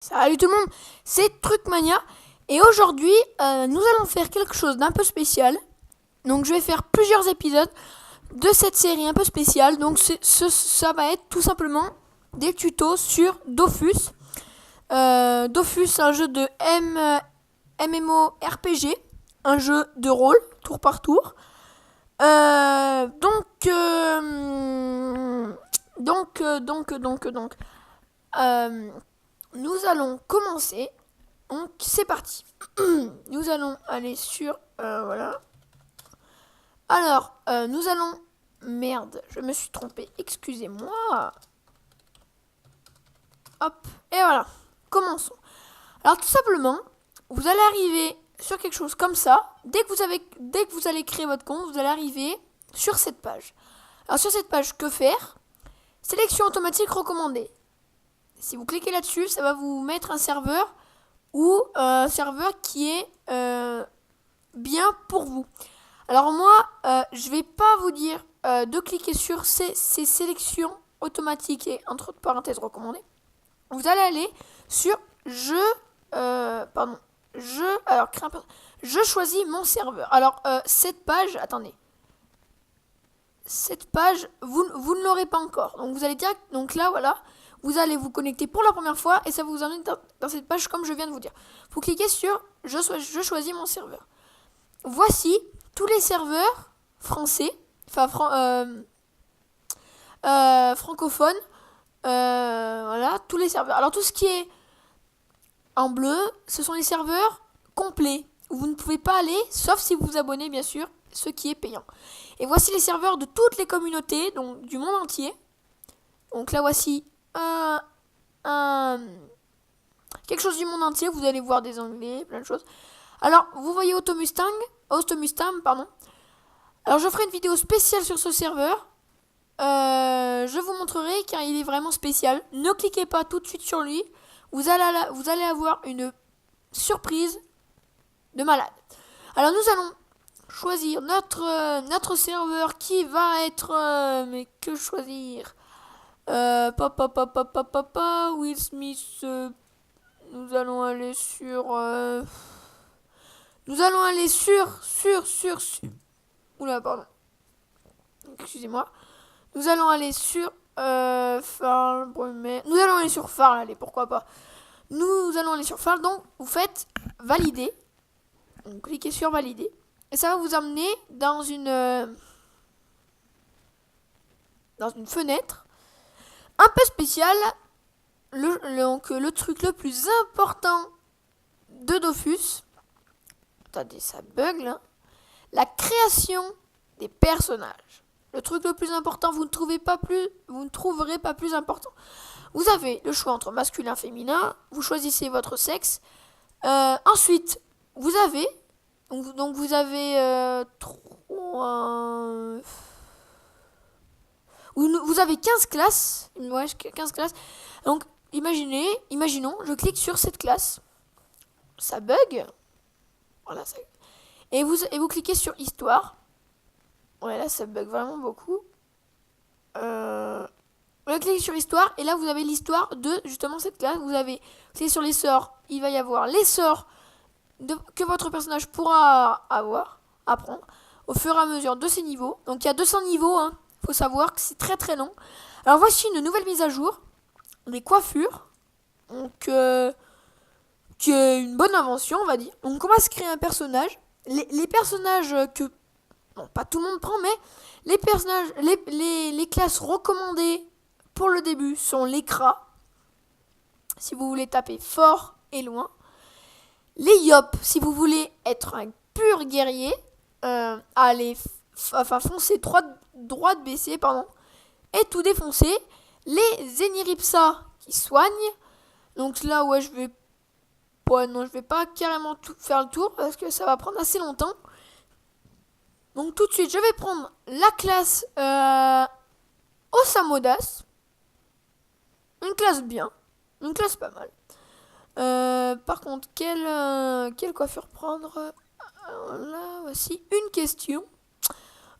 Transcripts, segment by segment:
Salut tout le monde, c'est Trucmania et aujourd'hui nous allons faire quelque chose d'un peu spécial. Donc je vais faire plusieurs épisodes de cette série un peu spéciale. Donc ça va être tout simplement des tutos sur Dofus. Dofus, un jeu de MMORPG, un jeu de rôle tour par tour. Nous allons commencer. Donc c'est parti. Nous allons aller sur voilà. Alors nous allons merde, je me suis trompé. Excusez-moi. Hop et voilà. Commençons. Alors tout simplement, vous allez arriver sur quelque chose comme ça. Dès que vous allez créer votre compte, vous allez arriver sur cette page. Alors sur cette page, que faire? Sélection automatique recommandée. Si vous cliquez là-dessus, ça va vous mettre un serveur ou un serveur qui est bien pour vous. Alors moi, je vais pas vous dire de cliquer sur ces sélections automatiques et entre parenthèses recommandées. Vous allez aller sur je choisis mon serveur. Alors cette page, attendez. Cette page, vous ne l'aurez pas encore. Donc vous allez direct, donc là voilà. Vous allez vous connecter pour la première fois et ça vous emmène dans cette page comme je viens de vous dire. Vous cliquez sur je choisis mon serveur. Voici tous les serveurs français, enfin francophones. Voilà, tous les serveurs. Alors tout ce qui est en bleu, ce sont les serveurs complets où vous ne pouvez pas aller, sauf si vous vous abonnez bien sûr, ce qui est payant. Et voici les serveurs de toutes les communautés, donc du monde entier. Donc là voici quelque chose du monde entier. Vous allez voir des onglets, plein de choses. Alors, vous voyez Host Mustang, pardon. Alors, je ferai une vidéo spéciale sur ce serveur. Je vous montrerai car il est vraiment spécial. Ne cliquez pas tout de suite sur lui. Vous allez avoir une surprise de malade. Alors, nous allons choisir notre serveur qui va être... mais que choisir? Will Smith. Nous allons aller sur. Nous allons aller sur. Oula, pardon. Excusez-moi. Nous allons aller sur. Farl, Brumet. Nous allons aller sur Farl, allez, pourquoi pas. Nous allons aller sur Farl, donc vous faites valider. Donc cliquez sur valider. Et ça va vous amener dans une fenêtre un peu spécial, le truc le plus important de Dofus, attendez ça bug là, la création des personnages. Le truc le plus important, vous ne trouverez pas plus important. Vous avez le choix entre masculin, féminin, vous choisissez votre sexe. Ensuite, vous avez vous avez 15 classes. Ouais, 15 classes. Donc, imaginons, je clique sur cette classe. Ça bug. Voilà, ça... Et vous cliquez sur histoire. Ouais, là, ça bug vraiment beaucoup. Vous cliquez sur histoire. Et là, vous avez l'histoire de, justement, cette classe. Vous cliquez sur les sorts. Il va y avoir les sorts que votre personnage pourra apprendre au fur et à mesure de ses niveaux. Donc, il y a 200 niveaux, hein. Faut savoir que c'est très très long. Alors voici une nouvelle mise à jour. Les coiffures. Donc qui est une bonne invention, on va dire. Donc on va se créer un personnage. Les personnages que... Bon, pas tout le monde prend, mais les personnages... Les classes recommandées pour le début sont les cras. Si vous voulez taper fort et loin. Les yop, si vous voulez être un pur guerrier. Allez... Enfin, foncer droite baissée, pardon, et tout défoncer. Les Zeniripsa qui soignent. Donc là, ouais, je vais pas carrément faire le tour parce que ça va prendre assez longtemps. Donc tout de suite, je vais prendre la classe Osamodas. Une classe bien, une classe pas mal. Par contre, quelle coiffure prendre? Là, voici une question.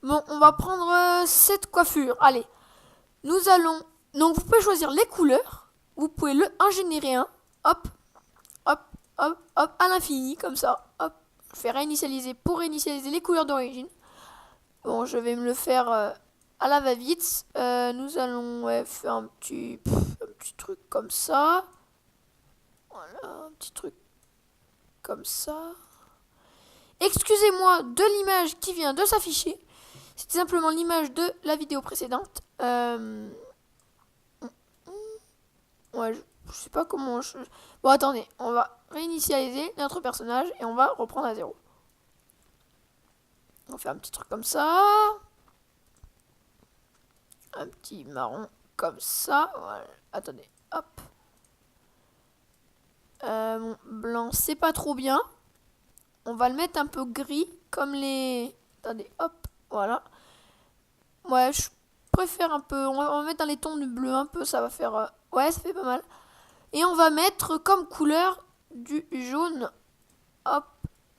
Bon, on va prendre cette coiffure. Allez, nous allons... Donc, vous pouvez choisir les couleurs. Vous pouvez en générer un. hop, hop, hop, hop, à l'infini, comme ça. Hop, je fais réinitialiser pour réinitialiser les couleurs d'origine. Bon, je vais me le faire à la va-vite. Nous allons faire un petit truc comme ça. Voilà, un petit truc comme ça. Excusez-moi de l'image qui vient de s'afficher. C'est simplement l'image de la vidéo précédente. Ouais, je sais pas comment... Bon, attendez, on va réinitialiser notre personnage et on va reprendre à 0. On fait un petit truc comme ça. Un petit marron comme ça. Voilà. Attendez, hop. Bon, blanc, c'est pas trop bien. On va le mettre un peu gris, comme les... Attendez, hop, voilà. Ouais, je préfère un peu... On va mettre dans les tons de bleu un peu, ça va faire... Ouais, ça fait pas mal. Et on va mettre comme couleur du jaune. Hop,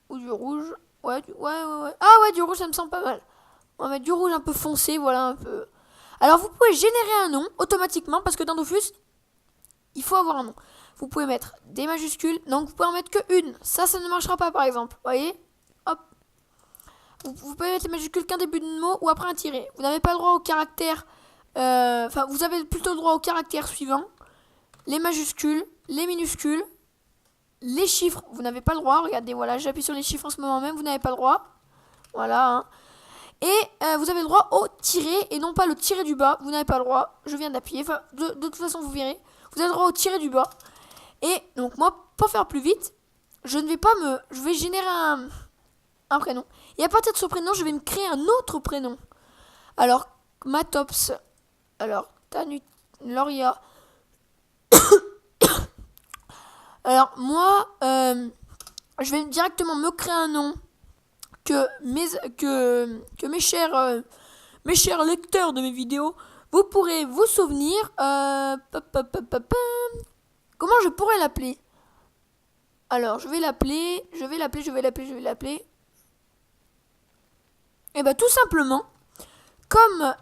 ou du rouge. Ouais, ouais. Ah ouais, du rouge, ça me semble pas mal. On va mettre du rouge un peu foncé, voilà, un peu... Alors, vous pouvez générer un nom automatiquement, parce que dans Dofus, il faut avoir un nom. Vous pouvez mettre des majuscules, donc vous pouvez en mettre que une. Ça ne marchera pas, par exemple. Vous voyez? Hop. Vous pouvez mettre les majuscules qu'un début de mot ou après un tiret. Vous n'avez pas le droit au caractère... Enfin, vous avez plutôt le droit au caractère suivant. Les majuscules, les minuscules, les chiffres, vous n'avez pas le droit. Regardez, voilà, j'appuie sur les chiffres en ce moment même, vous n'avez pas le droit. Voilà, hein. Et vous avez le droit au tiret et non pas le tiret du bas. Vous n'avez pas le droit. Je viens d'appuyer. Enfin, de toute façon, vous verrez. Vous avez le droit au tiret du bas. Et donc, moi, pour faire plus vite, je vais générer un prénom. Et à partir de ce prénom, je vais me créer un autre prénom. Alors, Matops. Alors, Loria. Alors, moi, je vais directement me créer un nom que mes chers lecteurs de mes vidéos, vous pourrez vous souvenir. Comment je pourrais l'appeler? Alors, je vais l'appeler. Et bah, tout simplement, comme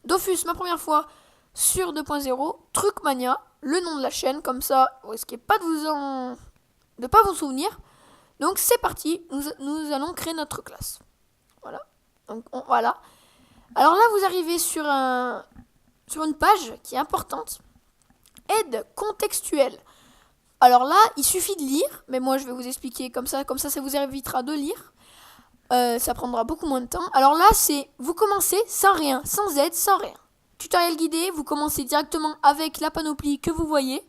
Dofus, ma première fois sur 2.0, Trucmania, le nom de la chaîne, comme ça, vous risquez pas de pas vous souvenir. Donc c'est parti, nous allons créer notre classe. Voilà. Donc voilà. Alors là, vous arrivez sur une page qui est importante. Aide contextuelle. Alors là, il suffit de lire, mais moi je vais vous expliquer comme ça ça vous évitera de lire. Ça prendra beaucoup moins de temps. Alors là, vous commencez sans rien, sans aide, sans rien. Tutoriel guidé, vous commencez directement avec la panoplie que vous voyez.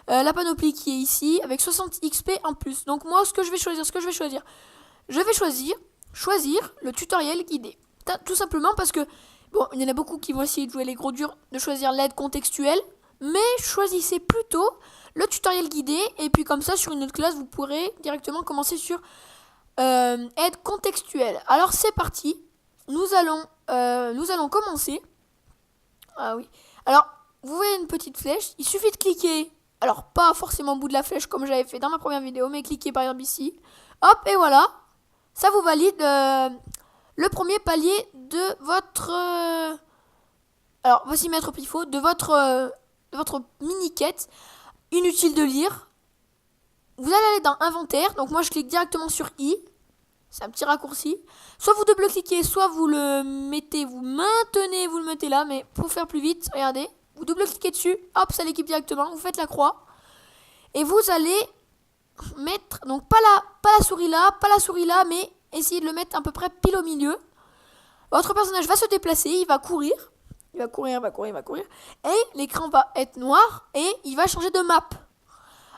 La panoplie qui est ici avec 60 XP en plus. Donc moi, ce que je vais choisir, je vais choisir le tutoriel guidé. Tout simplement parce que, bon, il y en a beaucoup qui vont essayer de jouer les gros durs, de choisir l'aide contextuelle. Mais choisissez plutôt le tutoriel guidé. Et puis comme ça, sur une autre classe, vous pourrez directement commencer sur aide contextuelle. Alors c'est parti. Nous allons commencer. Ah oui. Alors, vous voyez une petite flèche. Il suffit de cliquer. Alors, pas forcément au bout de la flèche comme j'avais fait dans ma première vidéo, mais cliquez par exemple ici. Hop, et voilà. Ça vous valide le premier palier de votre... alors, voici Maître Pifo, de votre mini-quête. Inutile de lire. Vous allez aller dans Inventaire. Donc moi, je clique directement sur I. C'est un petit raccourci. Soit vous double-cliquez, soit vous le mettez, vous le mettez là. Mais pour faire plus vite, regardez. Vous double-cliquez dessus, hop, ça l'équipe directement. Vous faites la croix. Et vous allez mettre, donc pas la souris là, mais essayez de le mettre à peu près pile au milieu. Votre personnage va se déplacer, il va courir. Il va courir. Et l'écran va être noir et il va changer de map.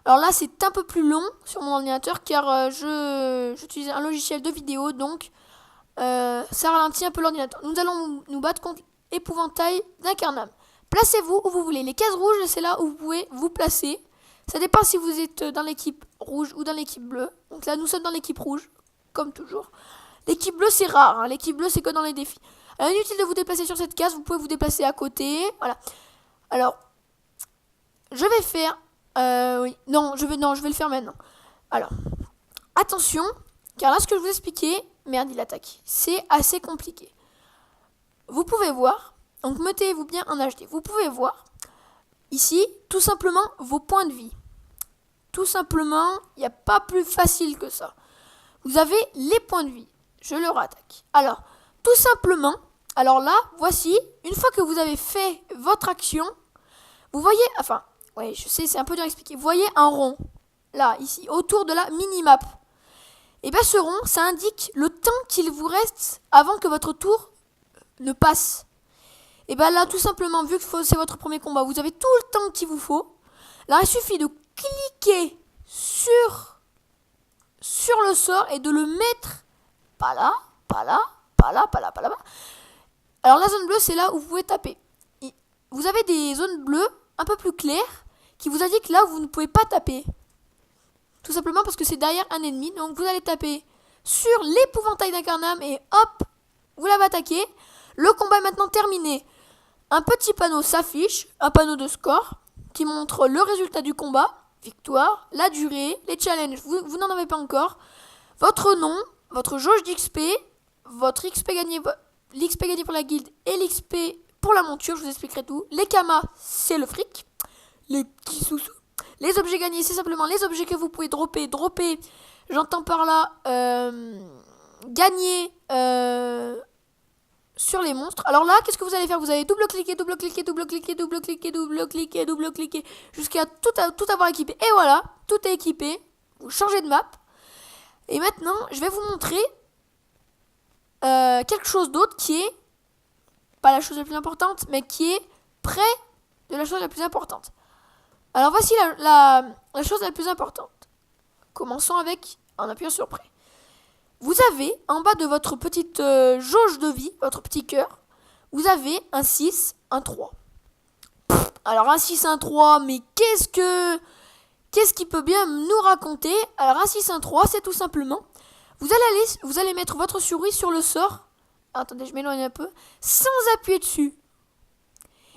Alors là, c'est un peu plus long sur mon ordinateur car j'utilise un logiciel de vidéo, donc ça ralentit un peu l'ordinateur. Nous allons nous battre contre l'épouvantail d'Incarnam. Placez-vous où vous voulez. Les cases rouges, c'est là où vous pouvez vous placer. Ça dépend si vous êtes dans l'équipe rouge ou dans l'équipe bleue. Donc là, nous sommes dans l'équipe rouge, comme toujours. L'équipe bleue, c'est rare. Hein. L'équipe bleue, c'est que dans les défis. Alors, inutile de vous déplacer sur cette case. Vous pouvez vous déplacer à côté. Voilà. Alors, je vais faire... oui. Non, je vais le faire maintenant. Alors, attention. Car là, ce que je vous expliquais... Merde, il attaque. C'est assez compliqué. Vous pouvez voir... Donc, mettez-vous bien en HD. Vous pouvez voir, ici, tout simplement, vos points de vie. Tout simplement, il n'y a pas plus facile que ça. Vous avez les points de vie. Je le rattaque. Alors, tout simplement, alors là, voici, une fois que vous avez fait votre action, vous voyez, enfin, ouais, je sais, c'est un peu dur à expliquer. Vous voyez un rond, là, ici, autour de la minimap. Et bien ce rond, ça indique le temps qu'il vous reste avant que votre tour ne passe. Et bien là, tout simplement, vu que c'est votre premier combat, vous avez tout le temps qu'il vous faut. Là, il suffit de cliquer sur le sort et de le mettre pas là, pas là, pas là, pas là, pas là-bas. Alors la zone bleue, c'est là où vous pouvez taper. Et vous avez des zones bleues un peu plus claires qui vous indiquent là où vous ne pouvez pas taper. Tout simplement parce que c'est derrière un ennemi. Donc vous allez taper sur l'épouvantail d'Incarnam et hop, vous l'avez attaqué. Le combat est maintenant terminé. Un petit panneau s'affiche, un panneau de score qui montre le résultat du combat, victoire, la durée, les challenges, vous n'en avez pas encore, votre nom, votre jauge d'XP, votre XP gagné, l'XP gagné pour la guilde et l'XP pour la monture, je vous expliquerai tout. Les kamas, c'est le fric, les petits sous-sous. Les objets gagnés, c'est simplement les objets que vous pouvez dropper, j'entends par là, gagner sur les monstres. Alors là, qu'est-ce que vous allez faire? Vous allez double-cliquer, jusqu'à tout avoir équipé. Et voilà, tout est équipé. Vous changez de map. Et maintenant, je vais vous montrer quelque chose d'autre qui est, pas la chose la plus importante, mais qui est près de la chose la plus importante. Alors voici la chose la plus importante. Commençons en appuyant sur prêt. Vous avez en bas de votre petite jauge de vie, votre petit cœur, vous avez un 6, un 3. Alors un 6, un 3, mais qu'est-ce qui peut bien nous raconter? Alors un 6, un 3, c'est tout simplement, vous allez mettre votre souris sur le sort, attendez, je m'éloigne un peu, sans appuyer dessus.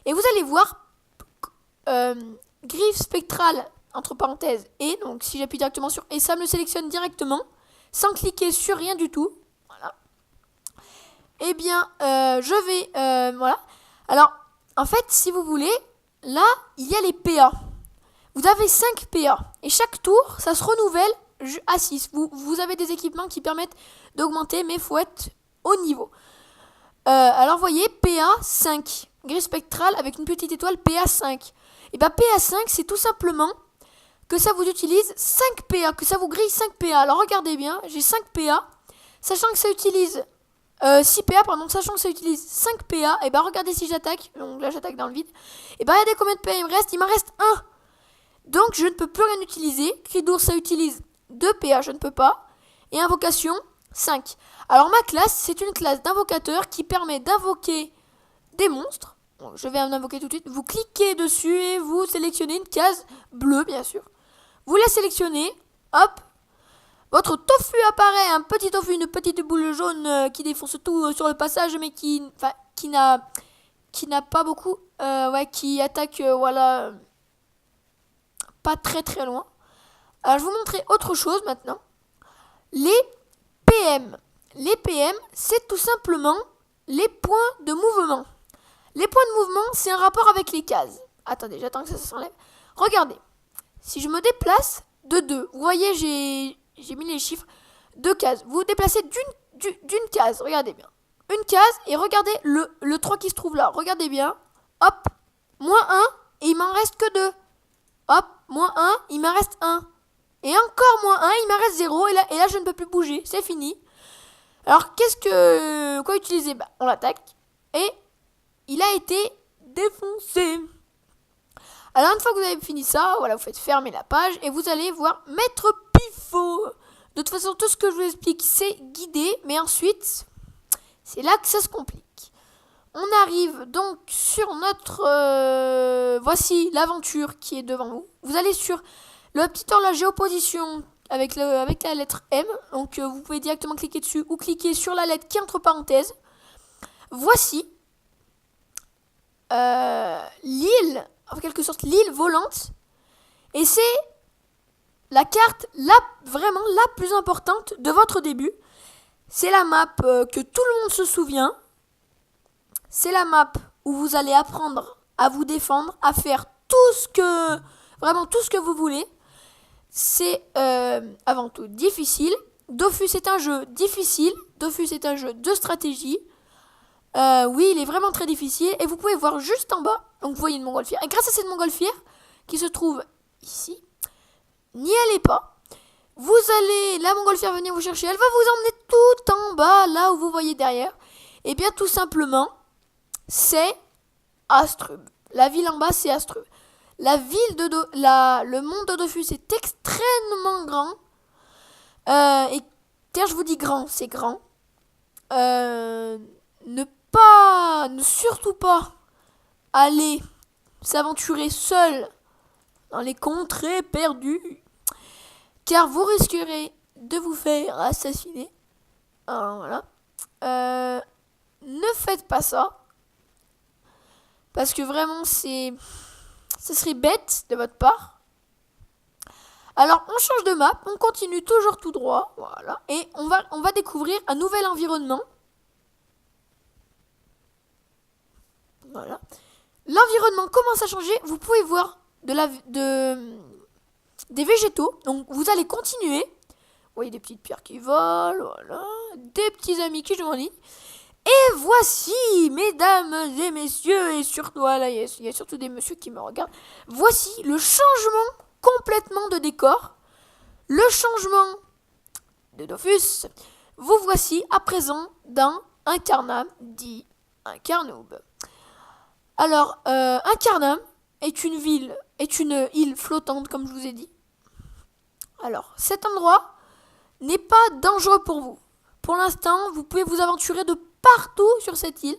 Et vous allez voir griffe spectrale, entre parenthèses, et donc si j'appuie directement sur et ça me le sélectionne directement, sans cliquer sur rien du tout. Voilà. Eh bien, je vais... voilà. Alors, en fait, si vous voulez, là, il y a les PA. Vous avez 5 PA. Et chaque tour, ça se renouvelle à 6. Vous avez des équipements qui permettent d'augmenter, mais il faut être au niveau. Alors, vous voyez, PA 5. Grille spectrale avec une petite étoile PA 5. Et bien, PA 5, c'est tout simplement... que ça vous utilise 5 PA, que ça vous grille 5 PA. Alors regardez bien, j'ai 5 PA, sachant que ça utilise 6 PA, pardon, sachant que ça utilise 5 PA, et ben regardez si j'attaque, donc là j'attaque dans le vide, et ben regardez combien de PA il me reste, m'en reste 1. Donc je ne peux plus rien utiliser, cri d'ours ça utilise 2 PA, je ne peux pas, et invocation 5. Alors ma classe, c'est une classe d'invocateur qui permet d'invoquer des monstres. Bon, je vais en invoquer tout de suite, vous cliquez dessus et vous sélectionnez une case bleue bien sûr. Vous la sélectionnez, hop, votre tofu apparaît, un petit tofu, une petite boule jaune qui défonce tout sur le passage, mais qui n'a pas beaucoup, qui attaque, voilà, pas très très loin. Alors je vais vous montrer autre chose maintenant. Les PM. Les PM, c'est tout simplement les points de mouvement. Les points de mouvement, c'est un rapport avec les cases. Attendez, j'attends que ça s'enlève. Regardez. Si je me déplace de 2, vous voyez, j'ai mis les chiffres, 2 cases. Vous vous déplacez d'une case, regardez bien. Une case, et regardez le 3 qui se trouve là. Regardez bien. Hop, moins 1, et il m'en reste que 2. Hop, moins 1, il m'en reste 1. Et encore moins 1, il m'en reste 0, et là, je ne peux plus bouger. C'est fini. Alors, quoi utiliser? Bah, on l'attaque, et il a été défoncé. Alors une fois que vous avez fini ça, voilà, vous faites fermer la page et vous allez voir Maître Pifo. De toute façon, tout ce que je vous explique, c'est guidé, mais ensuite, c'est là que ça se complique. On arrive donc sur notre... voici l'aventure qui est devant vous. Vous allez sur le petit horloge géoposition avec la lettre M. Donc vous pouvez directement cliquer dessus ou cliquer sur la lettre qui est entre parenthèses. Voici l'île, en quelque sorte l'île volante, et c'est la carte vraiment la plus importante de votre début. C'est la map que tout le monde se souvient. C'est la map où vous allez apprendre à vous défendre, à faire vraiment tout ce que vous voulez. C'est avant tout difficile. Dofus est un jeu difficile. Dofus est un jeu de stratégie. Oui, il est vraiment très difficile. Et vous pouvez voir juste en bas, donc vous voyez une montgolfière. Et grâce à cette montgolfière, qui se trouve ici, n'y allez pas. La montgolfière va venir vous chercher. Elle va vous emmener tout en bas, là où vous voyez derrière. Et bien tout simplement, c'est Astrub. La ville en bas, c'est Astrub. Le monde de Dofus est extrêmement grand. Et quand je vous dis grand, c'est grand. Ne surtout pas aller s'aventurer seul dans les contrées perdues, car vous risquerez de vous faire assassiner. Alors, voilà. Ne faites pas ça, parce que vraiment ce serait bête de votre part. Alors on change de map, on continue toujours tout droit, voilà, et on va découvrir un nouvel environnement. Voilà. L'environnement commence à changer, vous pouvez voir des végétaux, donc vous allez continuer. Vous voyez des petites pierres qui volent, voilà, des petits amis qui jouent en ligne. Et voici, mesdames et messieurs, et surtout, voilà, il y a surtout des messieurs qui me regardent. Voici le changement complètement de décor, le changement de Dofus. Vous voici à présent dans Incarnam, dit Incarnoob. Alors, Incarnam est une île flottante, comme je vous ai dit. Alors, cet endroit n'est pas dangereux pour vous. Pour l'instant, vous pouvez vous aventurer de partout sur cette île.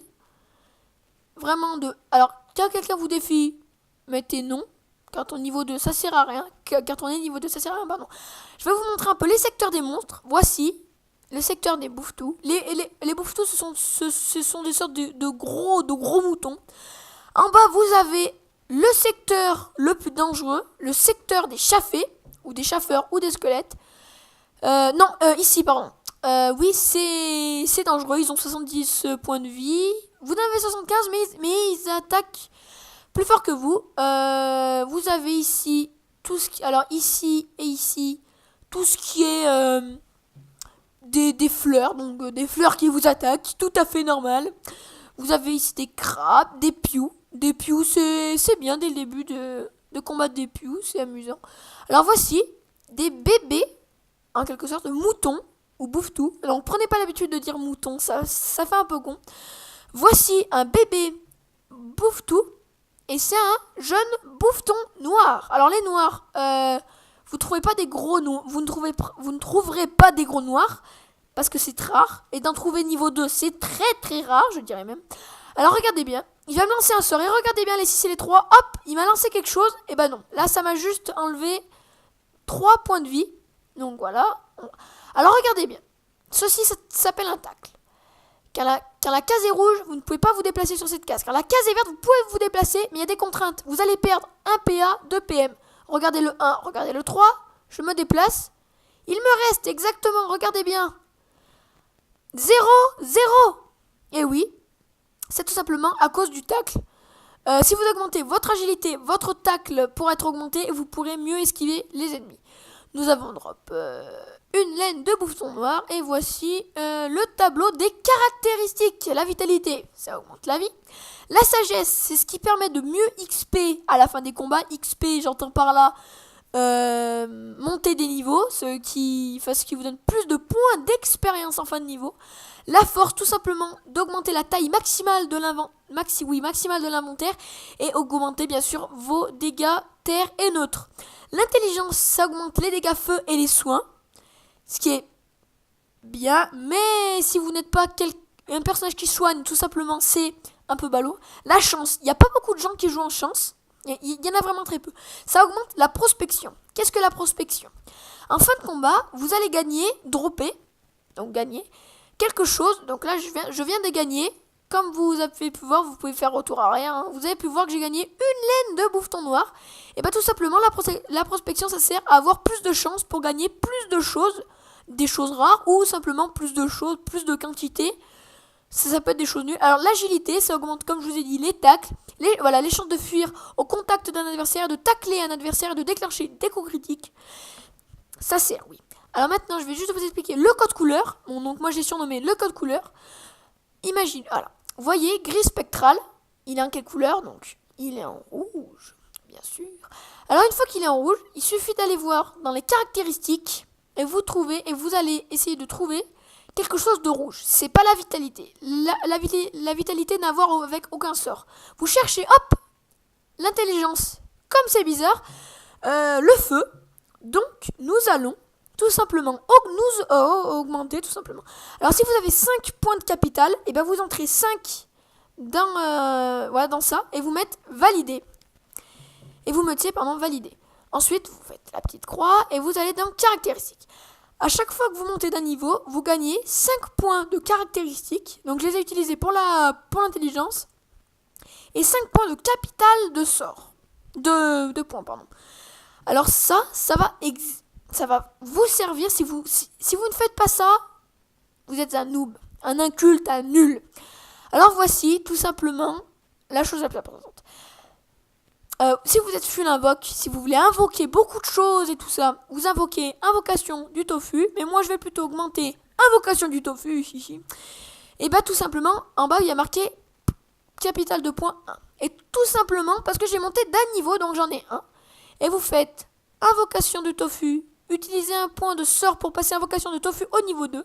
Vraiment Alors, quand quelqu'un vous défie, mettez non. Quand on est niveau 2, ça sert à rien. Pardon. Je vais vous montrer un peu les secteurs des monstres. Voici le secteur des bouffetous. Les bouffetous, ce sont des sortes de gros moutons. En bas, vous avez le secteur le plus dangereux, le secteur des chaffés, ou des chaffeurs, ou des squelettes. Ici, pardon. Oui, c'est dangereux. Ils ont 70 points de vie. Vous en avez 75, mais ils attaquent plus fort que vous. Vous avez ici tout ce qui... Alors, ici et ici, tout ce qui est des fleurs. Donc, des fleurs qui vous attaquent. Tout à fait normal. Vous avez ici des crabes, des pious. Des pious, c'est bien dès le début de combattre des pious. C'est amusant. Alors, voici des bébés, en quelque sorte, moutons. Ou bouffetou. Alors, prenez pas l'habitude de dire mouton, ça fait un peu con. Voici un bébé bouffetou, et c'est un jeune bouffeton noir. Alors, les noirs, vous ne trouverez pas des gros vous ne trouverez pas des gros noirs, parce que c'est rare, et d'en trouver niveau 2, c'est très très rare, je dirais même. Alors, regardez bien, il va me lancer un sort, et regardez bien les 6 et les 3, hop, il m'a lancé quelque chose, et ben non, là, ça m'a juste enlevé 3 points de vie, donc voilà. Alors regardez bien, ceci ça s'appelle un tacle. Quand la case est rouge, vous ne pouvez pas vous déplacer sur cette case. Quand la case est verte, vous pouvez vous déplacer, mais il y a des contraintes. Vous allez perdre 1 PA, 2 PM. Regardez le 1, regardez le 3, je me déplace. Il me reste exactement, regardez bien, 0, 0. Et oui, c'est tout simplement à cause du tacle. Si vous augmentez votre agilité, votre tacle pourra être augmenté et vous pourrez mieux esquiver les ennemis. Nous avons drop une laine de bouffeton noir et voici le tableau des caractéristiques. La vitalité, ça augmente la vie. La sagesse, c'est ce qui permet de mieux XP à la fin des combats. XP, j'entends par là monter des niveaux, ce qui vous donne plus de points d'expérience en fin de niveau. La force, tout simplement d'augmenter la taille maximale de l'inventaire et augmenter bien sûr vos dégâts terre et neutres. L'intelligence, ça augmente les dégâts feu et les soins, ce qui est bien, mais si vous n'êtes pas un personnage qui soigne, tout simplement, c'est un peu ballot. La chance, il n'y a pas beaucoup de gens qui jouent en chance, il y en a vraiment très peu. Ça augmente la prospection. Qu'est-ce que la prospection? En fin de combat, vous allez dropper quelque chose. Donc là, je viens de gagner. Comme vous avez pu voir, vous pouvez faire retour arrière. Hein. Vous avez pu voir que j'ai gagné une laine de bouffeton noir. Et bien tout simplement, la prospection, ça sert à avoir plus de chances pour gagner plus de choses. Des choses rares ou simplement plus de choses, plus de quantité Ça peut être des choses nulles. Alors l'agilité, ça augmente, comme je vous ai dit, les tacles, les chances de fuir au contact d'un adversaire, de tacler un adversaire, de déclencher des coups critiques. Ça sert, oui. Alors maintenant, je vais juste vous expliquer le code couleur. Bon, donc moi j'ai surnommé le code couleur. Imagine, voilà. Voyez, gris spectral, il est en quelle couleur? Donc, il est en rouge, bien sûr. Alors une fois qu'il est en rouge, il suffit d'aller voir dans les caractéristiques et vous allez essayer de trouver quelque chose de rouge. C'est pas la vitalité. La vitalité n'a à voir avec aucun sort. Vous cherchez, hop, l'intelligence. Comme c'est bizarre, le feu. Donc, nous allons tout simplement augmenter, tout simplement. Alors, si vous avez 5 points de capital, et ben vous entrez 5 dans ça et vous mettez valider. Et vous mettez, valider. Ensuite, vous faites la petite croix et vous allez dans caractéristiques. À chaque fois que vous montez d'un niveau, vous gagnez 5 points de caractéristiques. Donc, je les ai utilisés pour l'intelligence. Et 5 points de capital de sort. De points, pardon. Alors ça va vous servir si vous ne faites pas ça, vous êtes un noob, un inculte, un nul. Alors voici tout simplement la chose la plus importante. Si vous êtes full invoque, si vous voulez invoquer beaucoup de choses et tout ça, vous invoquez invocation du tofu, mais moi je vais plutôt augmenter invocation du tofu, et bah tout simplement, en bas il y a marqué capital de points 1. Et tout simplement parce que j'ai monté d'un niveau, donc j'en ai un. Et vous faites invocation de tofu, utilisez un point de sort pour passer invocation de tofu au niveau 2.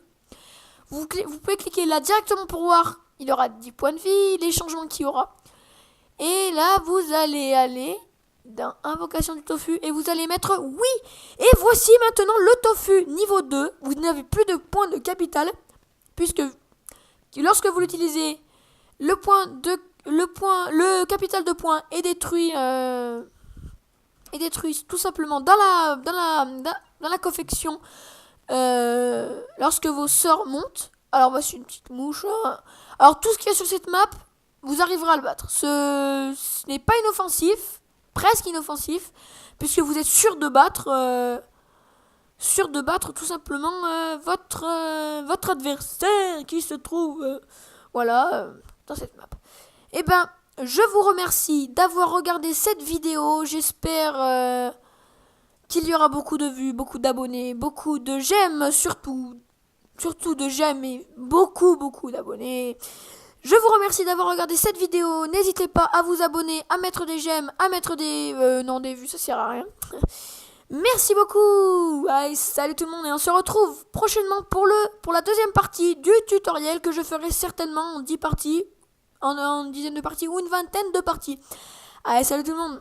Vous pouvez cliquer là directement pour voir, il aura 10 points de vie, les changements qu'il y aura. Et là, vous allez aller dans invocation du tofu et vous allez mettre oui. Et voici maintenant le tofu niveau 2. Vous n'avez plus de points de capital puisque lorsque vous l'utilisez, le capital de points est détruit tout simplement dans la confection lorsque vos sorts montent. Alors voici une petite mouche. Alors tout ce qu'il y a sur cette map, vous arriverez à le battre. Ce n'est pas inoffensif, presque inoffensif, puisque vous êtes sûr de battre tout simplement votre adversaire qui se trouve dans cette map. Et ben, je vous remercie d'avoir regardé cette vidéo. J'espère qu'il y aura beaucoup de vues, beaucoup d'abonnés, beaucoup de j'aime, surtout de j'aime et beaucoup d'abonnés. Je vous remercie d'avoir regardé cette vidéo. N'hésitez pas à vous abonner, à mettre des j'aime, à mettre des vues, ça sert à rien. Merci beaucoup. Allez, salut tout le monde et on se retrouve prochainement pour la deuxième partie du tutoriel que je ferai certainement en 10 parties, en une dizaine de parties ou une vingtaine de parties. Allez, salut tout le monde.